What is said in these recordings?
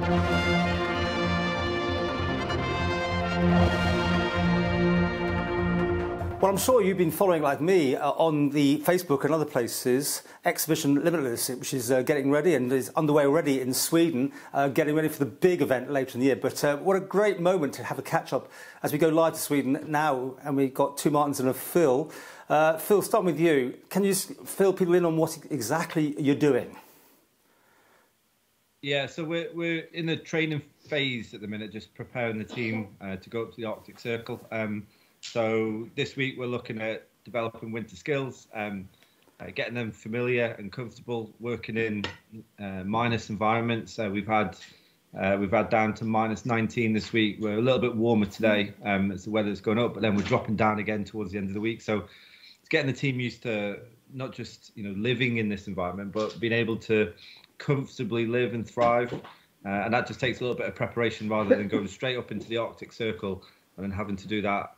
Well, I'm sure you've been following, like me, on the Facebook and other places, Expedition Limitless, which is getting ready and is underway already in Sweden, getting ready for the big event later in the year. But what a great moment to have a catch-up as we go live to Sweden now, and we've got two Martins and a Phil. Phil, starting with you, can you just fill people in on what exactly you're doing? Yeah, so we're in the training phase at the minute, just preparing the team to go up to the Arctic Circle. So this week we're looking at developing winter skills, getting them familiar and comfortable working in minus environments. We've had down to minus 19 this week. We're a little bit warmer today as the weather's going up, but then we're dropping down again towards the end of the week. So it's getting the team used to not just living in this environment, but being able to comfortably live and thrive. And that just takes a little bit of preparation rather than going straight up into the Arctic Circle and then having to do that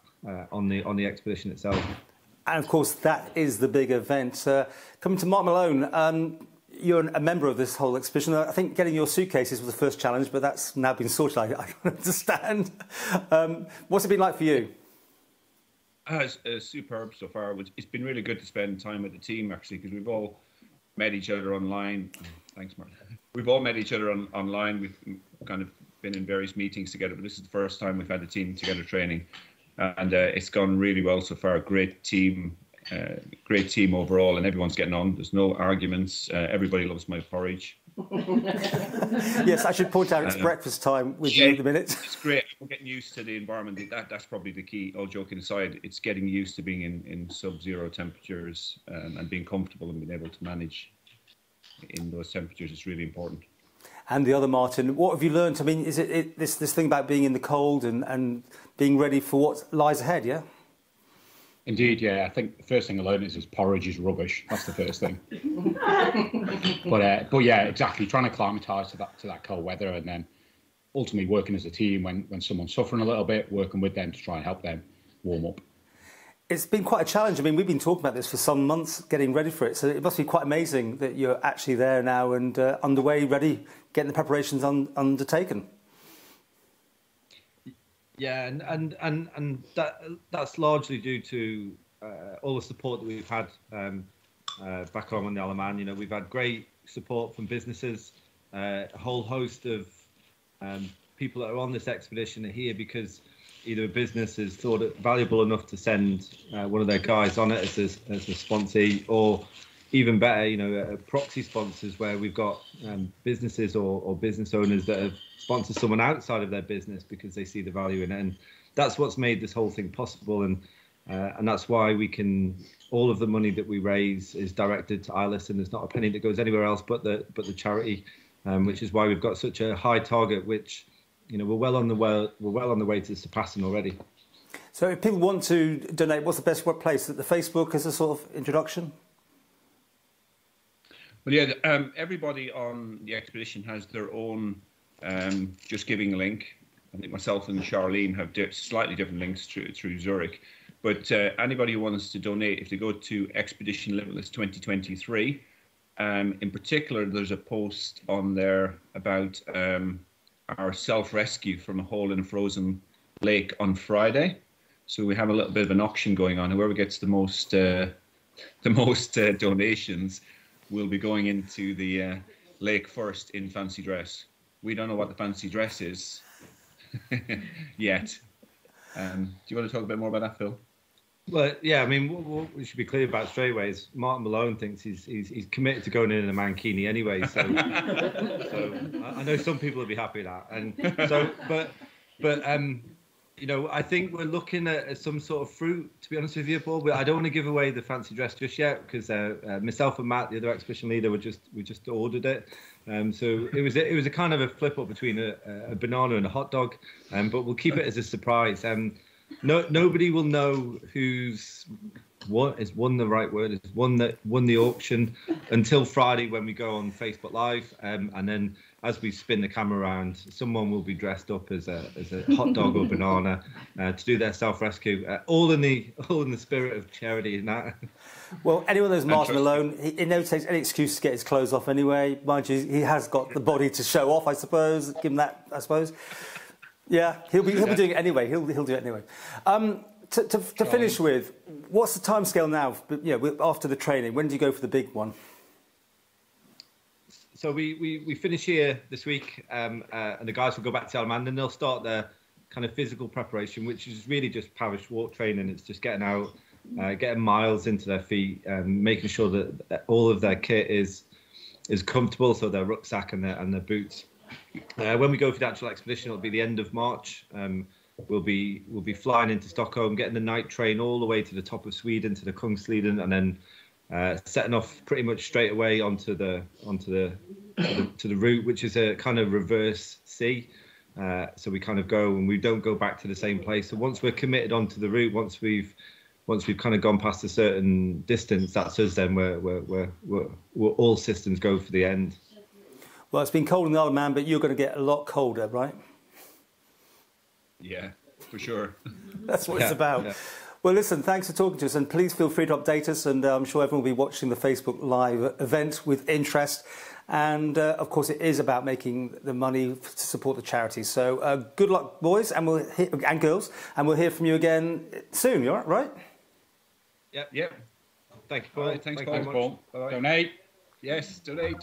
on the expedition itself. And of course, that is the big event. Coming to Mark Malone, you're a member of this whole expedition. I think getting your suitcases was the first challenge, but that's now been sorted, I understand. What's it been like for you? Superb so far. It's been really good to spend time with the team, actually, because we've all met each other online. Thanks, Mark. We've all met each other online. We've kind of been in various meetings together, but this is the first time we've had the team together training. And it's gone really well so far. Great team overall, and everyone's getting on. There's no arguments. Everybody loves my porridge. Yes, I should point out it's breakfast time with you in a minute. It's great. We're getting used to the environment. That's probably the key. All joking aside, it's getting used to being in sub-zero temperatures and being comfortable and being able to manage in those temperatures is really important. And the other Martin, what have you learned? I mean, is it this thing about being in the cold and being ready for what lies ahead, yeah? Indeed, yeah. I think the first thing I learned is porridge is rubbish. That's the first thing. but yeah, exactly. Trying to acclimatise to that cold weather, and then ultimately working as a team when someone's suffering a little bit, working with them to try and help them warm up. It's been quite a challenge. I mean, we've been talking about this for some months, getting ready for it. So it must be quite amazing that you're actually there now and underway, ready, getting the preparations undertaken. Yeah, and that's largely due to all the support that we've had back home on the Isle of Man. We've had great support from businesses. A whole host of people that are on this expedition are here because either a business has thought it valuable enough to send one of their guys on it as a sponsee, or even better, proxy sponsors where we've got businesses or business owners that have sponsored someone outside of their business because they see the value in it. And that's what's made this whole thing possible. And that's why all of the money that we raise is directed to ILS, and there's not a penny that goes anywhere else but the charity, which is why we've got such a high target, which we're well on the way to surpassing already. So if people want to donate, what's the best place? At the Facebook as a sort of introduction? Well, yeah, everybody on the expedition has their own Just Giving link. I think myself and Charlene have slightly different links through Zurich. But anybody who wants to donate, if they go to Expedition Limitless 2023, in particular, there's a post on there about our self-rescue from a hole in a frozen lake on Friday. So we have a little bit of an auction going on. Whoever gets the most donations will be going into the lake first in fancy dress. We don't know what the fancy dress is yet. Do you want to talk a bit more about that, Phil? Well, yeah, I mean, what we should be clear about straight away is Martin Malone thinks he's committed to going in a mankini anyway. So, so I know some people will be happy with that. And so, but I think we're looking at some sort of fruit, to be honest with you, Paul. But I don't want to give away the fancy dress just yet because myself and Matt, the other expedition leader, we just ordered it. So it was a kind of a flip up between a banana and a hot dog. But we'll keep it as a surprise. Nobody will know who's won the right word. It's won the auction until Friday when we go on Facebook Live, and then as we spin the camera around, someone will be dressed up as a hot dog or banana to do their self-rescue. All in the spirit of charity and that. Well, anyone knows Martin Malone, he never takes any excuse to get his clothes off anyway. Mind you, he has got the body to show off, I suppose. Give him that, I suppose. Yeah, he'll be doing it anyway. He'll do it anyway. To finish with, what's the timescale now? You know, after the training, when do you go for the big one? So we finish here this week, and the guys will go back to Alaman, and they'll start their kind of physical preparation, which is really just parish walk training. It's just getting out, getting miles into their feet, and making sure that all of their kit is comfortable, so their rucksack and their boots. When we go for the actual expedition, it'll be the end of March. We'll be flying into Stockholm, getting the night train all the way to the top of Sweden, to the Kungsleden, and then setting off pretty much straight away onto the route, which is a kind of reverse sea. So we kind of go, and we don't go back to the same place. So once we're committed onto the route, once we've kind of gone past a certain distance, that's us. Then we're all systems go for the end. Well, it's been cold in the Isle of Man, but you're going to get a lot colder, right? Yeah, for sure. That's what it's about. Yeah. Well, listen, thanks for talking to us, and please feel free to update us, and I'm sure everyone will be watching the Facebook Live event with interest. And, of course, it is about making the money to support the charity. So good luck, boys, and girls, and we'll hear from you again soon, you all right? Yep. Yep. Thank you, Paul. Right, thanks, Paul. Bye-bye. Donate. Yes, donate.